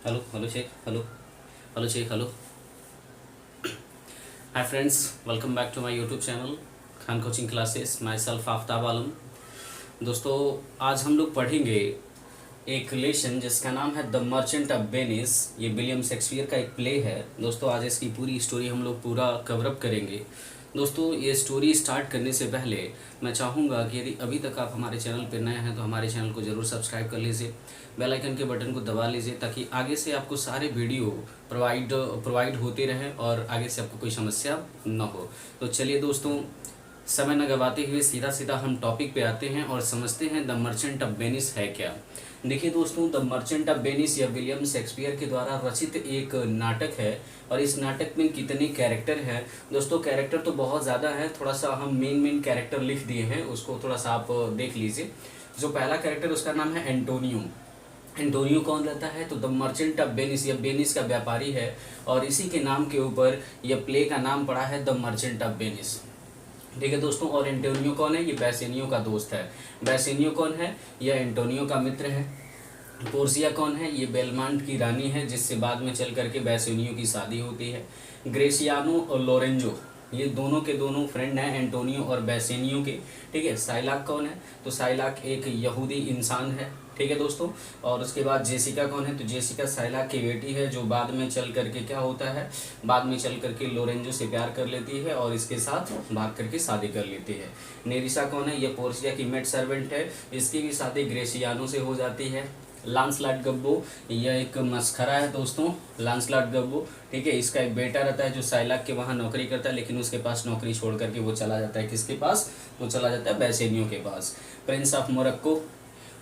Hello hello Sheikh hello hello Sheikh hello. Hi friends, welcome back to my YouTube channel Khan coaching classes. Myself Aftab Alam. दोस्तों, आज हम लोग पढ़ेंगे एक लेसन जिसका नाम है द मर्चेंट ऑफ वेनिस। ये विलियम शेक्सपियर का एक प्ले है। दोस्तों, आज इसकी पूरी स्टोरी हम लोग पूरा कवरअप करेंगे। दोस्तों, ये स्टोरी स्टार्ट करने से पहले मैं चाहूँगा कि यदि अभी तक आप हमारे चैनल पर नए हैं तो हमारे चैनल को ज़रूर सब्सक्राइब कर लीजिए, बेल आइकन के बटन को दबा लीजिए ताकि आगे से आपको सारे वीडियो प्रोवाइड होते रहें और आगे से आपको कोई समस्या न हो। तो चलिए दोस्तों, समय न गवाते हुए सीधा सीधा हम टॉपिक पे आते हैं और समझते हैं द मर्चेंट ऑफ वेनिस है क्या। देखिए दोस्तों, द मर्चेंट ऑफ वेनिस या विलियम शेक्सपियर के द्वारा रचित एक नाटक है। और इस नाटक में कितने कैरेक्टर हैं दोस्तों? कैरेक्टर तो बहुत ज़्यादा है, थोड़ा सा हम मेन कैरेक्टर लिख दिए हैं, उसको थोड़ा सा आप देख लीजिए। जो पहला कैरेक्टर उसका नाम है एंटोनियो। एंटोनियो कौन रहता है? तो द मर्चेंट ऑफ वेनिस, या वेनिस का व्यापारी है। और इसी के नाम के ऊपर यह प्ले का नाम पड़ा है द मर्चेंट ऑफ वेनिस। ठीक है दोस्तों, और एंटोनियो कौन है? ये बेसिनियो का दोस्त है। बेसिनियो कौन है? यह एंटोनियो का मित्र है। पोर्सिया कौन है? ये बेलमांट की रानी है जिससे बाद में चल करके बेसिनियो की शादी होती है। ग्रेसियानो और लोरेंजो, ये दोनों के दोनों फ्रेंड हैं एंटोनियो और बेसिनियो के। ठीक है। साइलाक कौन है? तो साइलाक एक यहूदी इंसान है। ठीक है दोस्तों। और उसके बाद जेसिका कौन है? तो जेसिका साइलाक की बेटी है जो बाद में चल करके क्या होता है, बाद में चल करके लोरेंजो से प्यार कर लेती है और इसके साथ भाग करके शादी कर लेती है। नेरिसा कौन है? ये पोर्सिया की मेड सर्वेंट है। इसकी भी शादी ग्रेसियानो से हो जाती है। लांसलाट गब्बो, यह एक मस्खरा है दोस्तों, लांसलाट गब्बो। ठीक है। इसका एक बेटा रहता है जो साइलाक के वहाँ नौकरी करता है, लेकिन उसके पास नौकरी छोड़ करके वो चला जाता है किसके पास? वो चला जाता है बेसिनियो के पास। प्रिंस ऑफ मोरक्को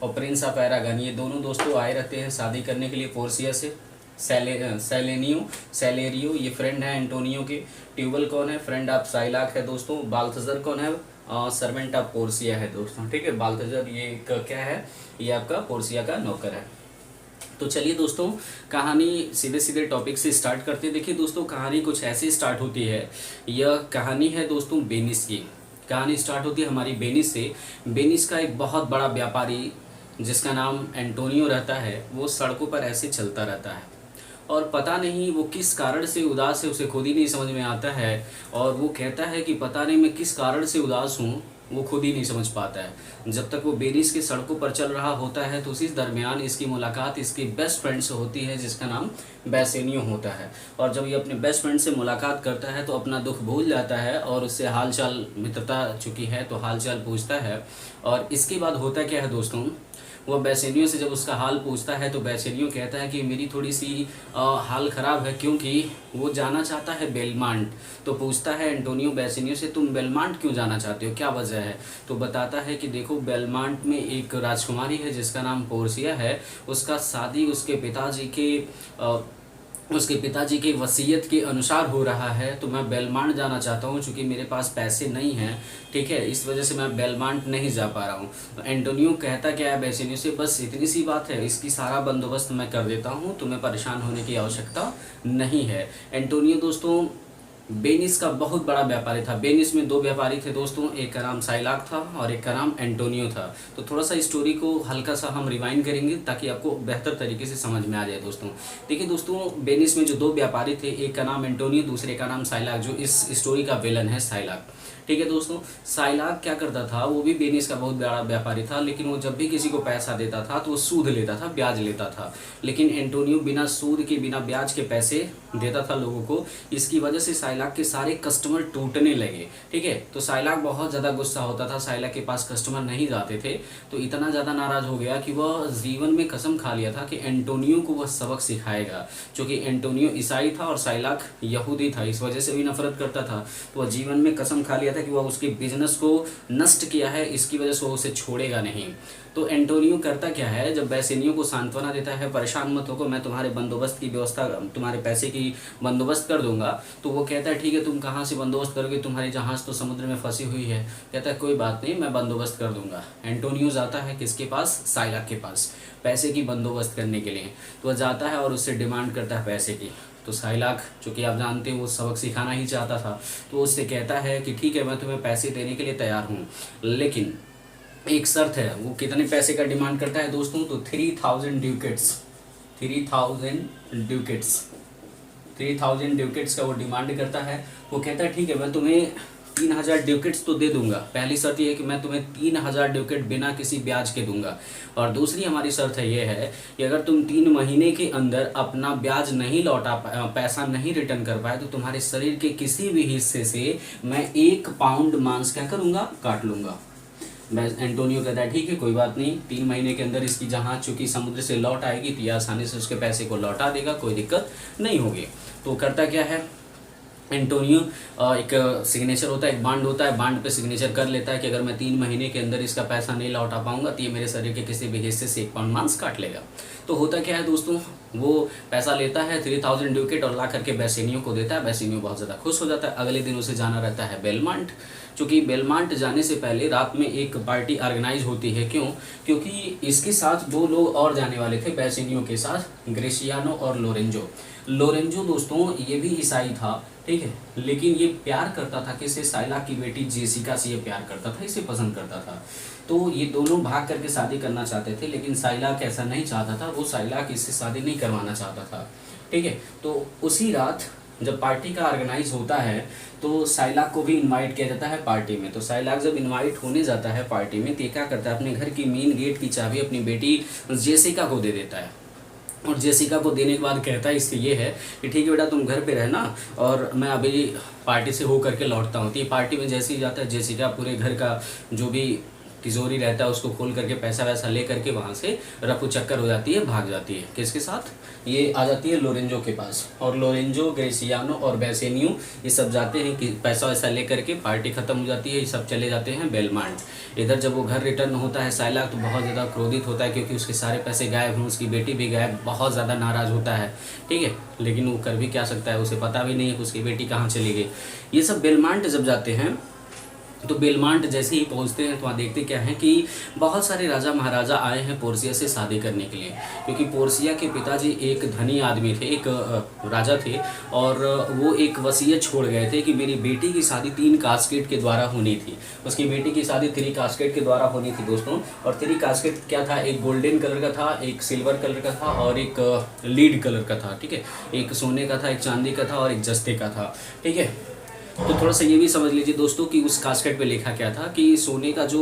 और प्रिंस ऑफ एरागन, ये दोनों दोस्तों आए रहते हैं शादी करने के लिए पोर्सिया से। सैलेरियो ये फ्रेंड है एंटोनियो के। ट्यूबल कौन है? फ्रेंड ऑफ साइलाक है दोस्तों। बाल्थजर कौन है? सर्वेंट ऑफ पोर्सिया है दोस्तों। ठीक है। बाल्थजर ये एक क्या है? ये आपका पोर्सिया का नौकर है। तो चलिए दोस्तों, कहानी सीधे सीधे टॉपिक से स्टार्ट करते हैं। देखिए दोस्तों, कहानी कुछ ऐसी स्टार्ट होती है। यह कहानी है दोस्तों वेनिस की। कहानी स्टार्ट होती है हमारी वेनिस से। वेनिस का एक बहुत बड़ा व्यापारी जिसका नाम एंटोनियो रहता है, वो सड़कों पर ऐसे चलता रहता है और पता नहीं वो किस कारण से उदास है, उसे खुद ही नहीं समझ में आता है। और वो कहता है कि पता नहीं मैं किस कारण से उदास हूँ, वो खुद ही नहीं समझ पाता है। जब तक वो वेनिस की सड़कों पर चल रहा होता है तो उसी दरमियान इसकी मुलाकात इसके बेस्ट फ्रेंड से होती है जिसका नाम बेसिनियो होता है। और जब ये अपने बेस्ट फ्रेंड से मुलाकात करता है तो अपना दुख भूल जाता है और उससे हालचाल, मित्रता चुकी है तो हालचाल पूछता है। और इसके बाद होता क्या है दोस्तों, वह बेसिनियो से जब उसका हाल पूछता है तो बेसिनियो कहता है कि मेरी थोड़ी सी हाल ख़राब है, क्योंकि वो जाना चाहता है बेलमांट। तो पूछता है एंटोनियो बेसिनियो से, तुम बेलमांट क्यों जाना चाहते हो, क्या वजह है? तो बताता है कि देखो, बेलमांट में एक राजकुमारी है जिसका नाम पोर्सिया है। उसका शादी उसके पिताजी की वसीयत के अनुसार हो रहा है, तो मैं बेलमांट जाना चाहता हूँ चूँकि मेरे पास पैसे नहीं हैं। ठीक है। इस वजह से मैं बेलमांट नहीं जा पा रहा हूँ। तो एंटोनियो कहता क्या है बेसिनियो से, बस इतनी सी बात है, इसकी सारा बंदोबस्त मैं कर देता हूँ, तुम्हें परेशान होने की आवश्यकता नहीं है। एंटोनियो दोस्तों वेनिस का बहुत बड़ा व्यापारी था। वेनिस में दो व्यापारी थे दोस्तों, एक का नाम साइलाक था और एक का नाम एंटोनियो था। तो थोड़ा सा स्टोरी को हल्का सा हम रिवाइंड करेंगे ताकि आपको बेहतर तरीके से समझ में आ जाए दोस्तों। देखिए दोस्तों, वेनिस में जो दो व्यापारी थे, एक का नाम एंटोनियो, दूसरे का नाम साइलाक, जो इस स्टोरी का विलन है साइलाक। ठीक है दोस्तों। साइलाक क्या करता था, वो भी वेनिस का बहुत बड़ा व्यापारी था, लेकिन वो जब भी किसी को पैसा देता था तो वो सूद लेता था, ब्याज लेता था। लेकिन एंटोनियो बिना सूद के, बिना ब्याज के पैसे देता था लोगों को। इसकी वजह से साइलाक के सारे कस्टमर टूटने लगे। ठीक है। तो साइलाक बहुत ज़्यादा गुस्सा होता था, साइलाक के पास कस्टमर नहीं जाते थे, तो इतना ज़्यादा नाराज़ हो गया कि वह जीवन में कसम खा लिया था कि एंटोनियो को वह सबक सिखाएगा। क्योंकि एंटोनियो ईसाई था और साइलाक यहूदी था, इस वजह से भी नफरत करता था। तो वह जीवन में कसम खा लिया था कि वह उसके बिजनेस को नष्ट किया है, इसकी वजह से वो उसे छोड़ेगा नहीं। तो एंटोनियो करता क्या है, जब बेसिनियो को सांत्वना देता है, परेशान मत होकर मैं तुम्हारे बंदोबस्त की व्यवस्था, तुम्हारे पैसे की बंदोबस्त कर दूंगा। तो वो कहता है ठीक है, तुम कहाँ से बंदोबस्त करोगे, तुम्हारी जहाज़ तो समुद्र में फंसी हुई है। कहता है कोई बात नहीं, मैं बंदोबस्त कर दूंगा। एंटोनियो जाता है किसके पास? साइलाक के पास, पैसे की बंदोबस्त करने के लिए। तो वह जाता है और उससे डिमांड करता है पैसे की। तो साइलाक, चूँकि आप जानते हैं वो सबक सिखाना ही चाहता था, तो उससे कहता है कि ठीक है, मैं तुम्हें पैसे देने के लिए तैयार हूँ, लेकिन एक शर्त है। वो कितने पैसे का डिमांड करता है दोस्तों? तो 3000 ड्यूकेट्स। 3000 ड्यूकेट्स, 3000 ड्यूकेट्स का वो डिमांड करता है। वो कहता है ठीक है मैं तुम्हें 3000 ड्यूकेट्स तो दे दूंगा, पहली शर्त ये है कि मैं तुम्हें 3000 ड्यूकेट बिना किसी ब्याज के दूंगा, और दूसरी हमारी शर्त है ये है कि अगर तुम 3 महीने के अंदर अपना ब्याज नहीं लौटा पैसा नहीं रिटर्न कर पाए तो तुम्हारे शरीर के किसी भी हिस्से से मैं 1 पाउंड मांस क्या करूंगा, काट लूंगा। एंटोनियो कहता है ठीक है कोई बात नहीं, 3 महीने के अंदर इसकी जहाज चूंकि समुद्र से लौट आएगी तो यह आसानी से उसके पैसे को लौटा देगा, कोई दिक्कत नहीं होगी। तो करता क्या है एंटोनियो, एक सिग्नेचर होता है, एक बांड होता है, बांड पे सिग्नेचर कर लेता है कि अगर मैं 3 महीने के अंदर इसका पैसा नहीं लौटा पाऊंगा तो ये मेरे शरीर के किसी भी हिस्से से 1 पाउंड मांस काट लेगा। तो होता क्या है दोस्तों, वो पैसा लेता है 3000 ड्यूकेट और ला करके बेसेनियो को देता है। बेसेनियो बहुत ज़्यादा खुश हो जाता है। अगले दिन उसे जाना रहता है बेलमांट। चूँकि बेलमांट जाने से पहले रात में एक पार्टी ऑर्गेनाइज होती है, क्यों, क्योंकि इसके साथ 2 लोग और जाने वाले थे बेसेनियो के साथ, ग्रेसियानो और लोरेंजो। लोरेंजो दोस्तों ये भी ईसाई था, ठीक है, लेकिन ये प्यार करता था किसे, साइला की बेटी जेसिका से ये प्यार करता था, इसे पसंद करता था। तो ये दोनों भाग करके शादी करना चाहते थे, लेकिन साइला ऐसा नहीं चाहता था, वो साइला इससे शादी नहीं करवाना चाहता था, ठीक है। तो उसी रात जब पार्टी का ऑर्गेनाइज होता है तो साइलाक को भी इनवाइट किया जाता है पार्टी में। तो साइलाक जब इनवाइट होने जाता है पार्टी में तो ये क्या करता है, अपने घर की मेन गेट की चाबी अपनी बेटी जेसिका को दे देता है। और जेसिका को देने के बाद कहता है इससे ये है कि ठीक है बेटा तुम घर पे रहना और मैं अभी पार्टी से हो करके लौटता हूँ। तो ये पार्टी में जैसे ही जाता है जेसिका पूरे घर का जो भी तिजोरी रहता है उसको खोल करके पैसा वैसा ले करके वहाँ से रफू चक्कर हो जाती है, भाग जाती है। किसके साथ, ये आ जाती है लोरेंजो के पास। और लोरेंजो, ग्रेसियानो और बेसेनियो ये सब जाते हैं कि पैसा वैसा ले करके, पार्टी खत्म हो जाती है, ये सब चले जाते हैं बेलमांट। इधर जब वो घर रिटर्न होता है साइलाक तो बहुत ज़्यादा क्रोधित होता है क्योंकि उसके सारे पैसे गायब हैं, उसकी बेटी भी गायब, बहुत ज़्यादा नाराज़ होता है, ठीक है। लेकिन वो कर भी क्या सकता है, उसे पता भी नहीं है कि उसकी बेटी कहाँ चली गई। ये सब बेलमांट जब जाते हैं तो बेलमांट जैसे ही पहुंचते हैं तो वहाँ देखते क्या है कि बहुत सारे राजा महाराजा आए हैं पोर्सिया से शादी करने के लिए, क्योंकि पोर्सिया के पिताजी एक धनी आदमी थे, एक राजा थे, और वो एक वसीयत छोड़ गए थे कि मेरी बेटी की शादी 3 कास्केट के द्वारा होनी थी। उसकी बेटी की शादी 3 कास्केट के द्वारा होनी थी दोस्तों। और 3 कास्केट क्या था, एक गोल्डन कलर का था, एक सिल्वर कलर का था और एक लीड कलर का था, ठीक है। एक सोने का था, एक चांदी का था और एक जस्ते का था, ठीक है। तो थोड़ा सा ये भी समझ लीजिए दोस्तों कि उस कास्केट पे लिखा क्या था कि सोने का जो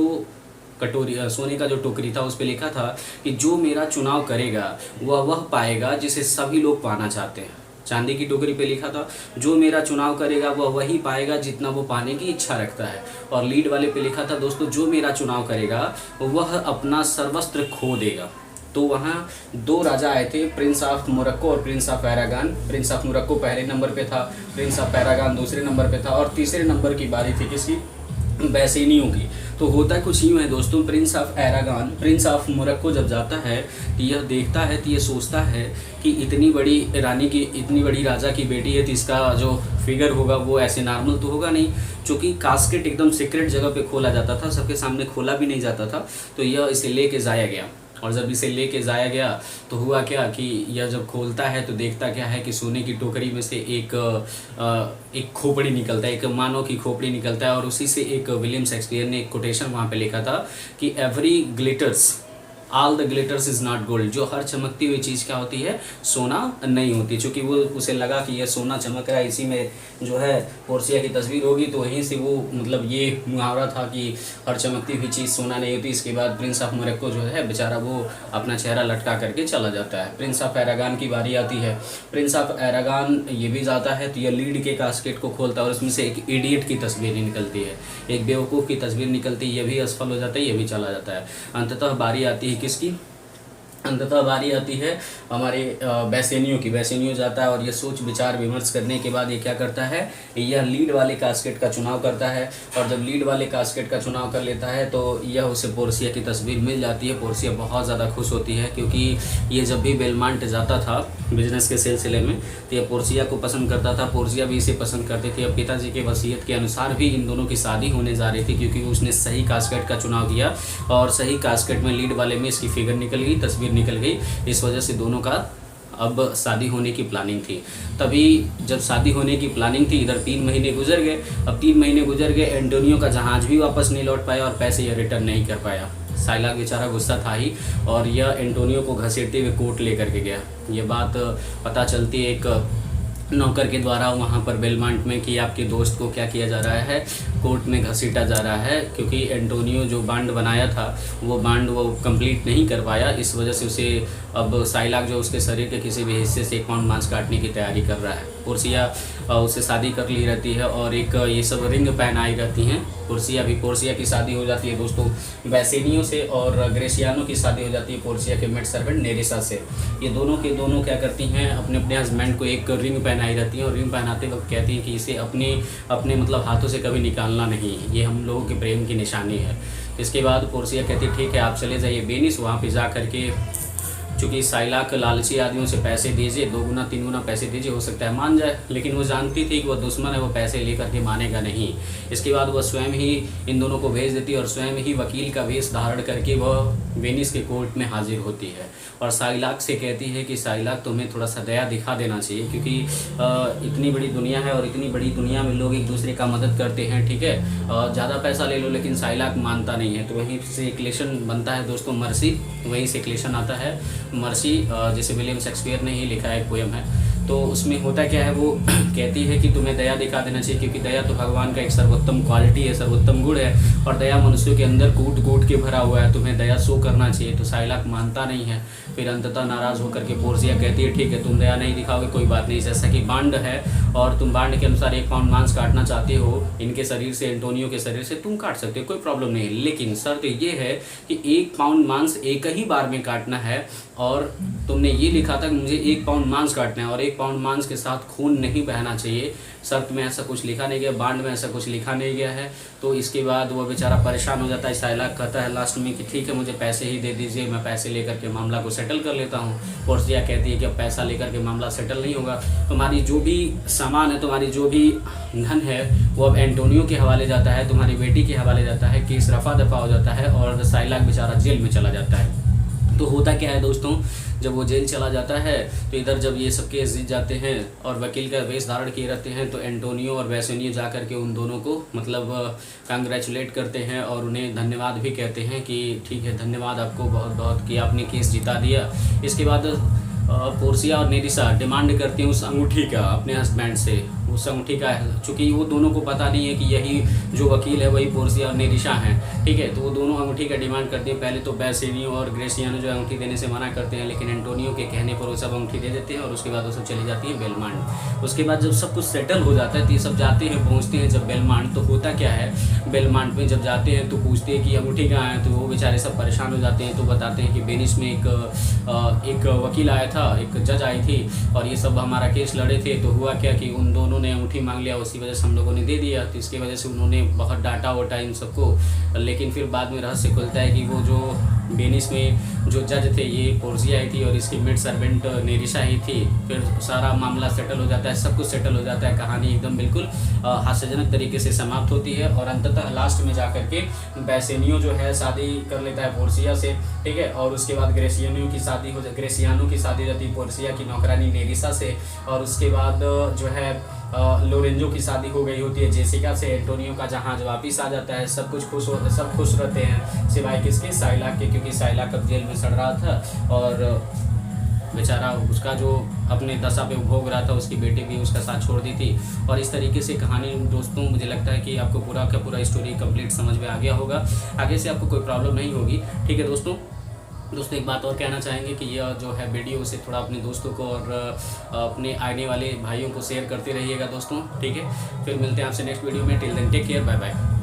सोने का जो टोकरी था उस पे लिखा था कि जो मेरा चुनाव करेगा वह पाएगा जिसे सभी लोग पाना चाहते हैं। चांदी की टोकरी पे लिखा था जो मेरा चुनाव करेगा वह वही पाएगा जितना वो पाने की इच्छा रखता है। और लीड वाले पे लिखा था दोस्तों जो मेरा चुनाव करेगा वह अपना सर्वस्त्र खो देगा। तो वहाँ 2 राजा आए थे, प्रिंस ऑफ मोरक्को और prince of Arragon. Prince of Morocco पहले नंबर पे था, प्रिंस ऑफ पैरागान दूसरे नंबर पे था, और तीसरे नंबर की बारी थी किसकी, बेसेनियो की। तो होता कुछ यूँ है दोस्तों, prince of Arragon prince of Morocco जब जाता है तो यह देखता है तो ये सोचता है कि इतनी बड़ी रानी की, इतनी बड़ी राजा की बेटी है तो इसका जो फिगर होगा वो ऐसे नॉर्मल तो होगा नहीं, चूँकि कास्केट एकदम सीक्रेट जगह पे खोला जाता था, सबके सामने खोला भी नहीं जाता था। तो यह इसे लेके जाया गया, और जब इसे लेके जाया गया तो हुआ क्या कि यह जब खोलता है तो देखता क्या है कि सोने की टोकरी में से एक खोपड़ी निकलता है, एक मानव की खोपड़ी निकलता है। और उसी से एक विलियम शेक्सपियर ने एक कोटेशन वहाँ पे लिखा था कि every glitters all the glitters is not gold. जो हर चमकती हुई चीज़ क्या होती है, सोना नहीं होती। चूँकि वो उसे लगा कि यह सोना चमक रहा है, इसी में जो है पोर्सिया की तस्वीर होगी, तो वहीं से वो मतलब ये मुहावरा था कि हर चमकती हुई चीज़ सोना नहीं होती। इसके बाद प्रिंस ऑफ मोरक्को जो है बेचारा वो अपना चेहरा लटका करके चला जाता है। प्रिंस ऑफ एरागान की बारी आती है। प्रिंस ऑफ एरागान ये भी जाता है तो यह लीड के कास्केट को खोलता है और उसमें से एक इडियट की तस्वीर निकलती है, एक बेवकूफ़ की तस्वीर निकलती है, ये भी असफल हो जाता है, ये भी चला जाता है। अंततः बारी आती है किसकी, अंततः बारी आती है हमारे बेसेनियो की। बेसेनियो जाता है और ये सोच विचार विमर्श करने के बाद ये क्या करता है, यह लीड वाले कास्केट का चुनाव करता है। और जब लीड वाले कास्केट का चुनाव कर लेता है तो यह उसे पोर्सिया की तस्वीर मिल जाती है। पोर्सिया बहुत ज़्यादा खुश होती है क्योंकि ये जब भी बेलमांट जाता था बिजनेस के सिलसिले में तो यह पोर्सिया को पसंद करता था, पोर्सिया भी इसे पसंद करती थी। अब पिताजी के वसीयत के अनुसार भी इन दोनों की शादी होने जा रही थी क्योंकि उसने सही कास्केट का चुनाव किया और सही कास्केट में लीड वाले में इसकी फिगर निकल गई, तस्वीर निकल गई। इस वजह से दोनों का अब शादी होने की प्लानिंग थी। तभी जब शादी होने की प्लानिंग थी इधर 3 महीने गुजर गए। अब 3 महीने गुजर गए, एंटोनियो का जहाज भी वापस नहीं लौट पाया और पैसे ये रिटर्न नहीं कर पाया। साइलाक बेचारा गुस्सा था ही, और यह एंटोनियो को घसीटते हुए कोर्ट लेकर के गया। ये बात पता चलती है एक नौकर के द्वारा वहाँ पर बेलमांट में कि आपके दोस्त को क्या किया जा रहा है, कोर्ट में घसीटा जा रहा है, क्योंकि एंटोनियो जो बांड बनाया था वो बांड वो कंप्लीट नहीं कर पाया। इस वजह से उसे अब साइलाक जो उसके शरीर के किसी भी हिस्से से 1 पाउंड मांस काटने की तैयारी कर रहा है। पोर्सिया उससे शादी कर ली रहती है और एक ये सब रिंग पहनाई रहती हैं। पोर्सिया की शादी हो जाती है दोस्तों बैसेनियो से, और ग्रेसियानो की शादी हो जाती है पोर्सिया के मेड सर्वेंट नेरिसा से। ये दोनों के दोनों क्या करती हैं, अपने अपने हस्बैंड को एक रिंग पहनाई रहती हैं, और रिंग पहनाते वक्त कहती हैं कि इसे अपने मतलब हाथों से कभी निकालना नहीं, ये हम लोगों के प्रेम की निशानी है। इसके बाद पोर्सिया कहती ठीक है आप चले जाइए वेनिस, वहाँ पे जा करके चूँकि साइलाक लालची आदमियों से पैसे दीजिए, 2 गुना 3 गुना पैसे दीजिए, हो सकता है मान जाए, लेकिन वो जानती थी कि वह दुश्मन है, वो पैसे लेकर के मानेगा नहीं। इसके बाद वह स्वयं ही इन दोनों को भेज देती है और स्वयं ही वकील का वेश धारण करके वह वेनिस के कोर्ट में हाजिर होती है और साइलाक से कहती है कि साइलाक तुम्हें थोड़ा सा दया दिखा देना चाहिए, क्योंकि इतनी बड़ी दुनिया है और इतनी बड़ी दुनिया में लोग एक दूसरे का मदद करते हैं, ठीक है, ज़्यादा पैसा ले लो, लेकिन साइलाक मानता नहीं है। तो वहीं से क्लेशन बनता है दोस्तों मर्सी, वहीं से क्लेशन आता है मर्सी, जिसे विलियम शेक्सपियर ने ही लिखा है, एक पोयम है। तो उसमें होता क्या है, वो कहती है कि तुम्हें दया दिखा देना चाहिए, क्योंकि दया तो भगवान का एक सर्वोत्तम क्वालिटी है, सर्वोत्तम गुण है, और दया मनुष्यों के अंदर कूट कूट के भरा हुआ है, तुम्हें दया शो करना चाहिए। तो साइलाक मानता नहीं है। फिर अंततः नाराज़ होकर के पोर्सिया कहती है ठीक है तुम दया नहीं दिखाओगे, कोई बात नहीं, जैसा कि बांड है और तुम बांड के अनुसार 1 पाउंड मांस काटना चाहते हो इनके शरीर से, एंटोनियो के शरीर से, तुम काट सकते हो, कोई प्रॉब्लम नहीं, लेकिन शर्त ये है कि 1 पाउंड मांस एक ही बार में काटना है, और तुमने ये लिखा था कि मुझे 1 पाउंड मांस काटना है और 1 पाउंड मांस के साथ खून नहीं बहना चाहिए। शर्त में ऐसा कुछ लिखा नहीं गया, बांड में ऐसा कुछ लिखा नहीं गया है। तो इसके बाद वो बेचारा परेशान हो जाता है। साइलाक कहता है लास्ट में कि ठीक है मुझे पैसे ही दे दीजिए, मैं पैसे लेकर के मामला को सेटल कर लेता हूँ। पोर्सिया कहती है कि अब पैसा लेकर के मामला सेटल नहीं होगा, तुम्हारी जो भी सामान है, तुम्हारी जो भी धन है वो अब एंटोनियो के हवाले जाता है, तुम्हारी बेटी के हवाले जाता है, केस रफा दफा हो जाता है और साइलाक बेचारा जेल में चला जाता है। तो होता क्या है दोस्तों, जब वो जेल चला जाता है तो इधर जब ये सब केस जीत जाते हैं और वकील का वेश धारण किए रहते हैं, तो एंटोनियो और बैसेनियो जा कर के उन दोनों को मतलब कांग्रेचुलेट करते हैं और उन्हें धन्यवाद भी कहते हैं कि ठीक है धन्यवाद आपको बहुत बहुत कि आपने केस जिता दिया। इसके बाद पोर्सिया और नेरिसा डिमांड करती हैं उस अंगूठी का अपने हस्बैंड से, उस अंगूठी का, चूँकि वो दोनों को पता नहीं है कि यही जो वकील है वही पोर्सिया और नेरिसा हैं, ठीक है। तो वो दोनों अंगूठी का डिमांड करते हैं। पहले तो बैसेनियो और ग्रेसियानो जो अंगूठी देने से मना करते हैं, लेकिन एंटोनियो के कहने पर वो सब अंगूठी दे देते हैं और उसके बाद वो सब चली जाती है बेलमांट। उसके बाद जब सब कुछ सेटल हो जाता है तो ये सब जाते हैं, पहुँचते हैं जब बेलमांट, तो होता क्या है बेलमांट में जब जाते हैं तो पूछते हैं कि अंगूठी कहाँ है, तो वो बेचारे सब परेशान हो जाते हैं। तो बताते हैं कि वेनिस में एक वकील आया था, एक जज आई थी और ये सब हमारा केस लड़े थे। तो हुआ क्या कि उन दोनों ने अंगूठी मांग लिया, उसी वजह से हम लोगों ने दे दिया। तो इसकी वजह से उन्होंने बहुत डांटा वोटा इन सबको, लेकिन फिर बाद में रहस्य खुलता है कि वो जो वेनिस में जो जज थे ये पोर्सिया ही थी और इसकी मेड सर्वेंट नेरिसा ही थी। फिर सारा मामला सेटल हो जाता है, सब कुछ सेटल हो जाता है, कहानी एकदम बिल्कुल हास्यजनक तरीके से समाप्त होती है और अंततः लास्ट में जाकर के बैसेनियो जो है शादी कर लेता है पोर्सिया से, ठीक है। और उसके बाद ग्रेसियानो की शादी रहती है पोर्सिया की नौकरानी नेरिसा से, और उसके बाद जो है लोरेंजो की शादी हो गई होती है जेसिका से। एंटोनियो का जहाज वापिस आ जाता है, सब खुश रहते हैं सिवाय किसके, साइलाक के, क्योंकि साइलाक अब जेल में सड़ रहा था और बेचारा उसका जो अपने दशा पे भोग रहा था, उसकी बेटी भी उसका साथ छोड़ दी थी। और इस तरीके से कहानी दोस्तों मुझे लगता है कि आपको पूरा का पूरा स्टोरी कंप्लीट समझ में आ गया होगा, आगे से आपको कोई प्रॉब्लम नहीं होगी, ठीक है दोस्तों। एक बात और कहना चाहेंगे कि यह जो है वीडियो से थोड़ा अपने दोस्तों को और अपने आने वाले भाइयों को शेयर करते रहिएगा दोस्तों, ठीक है। फिर मिलते हैं आपसे नेक्स्ट वीडियो में, till then take care, bye bye.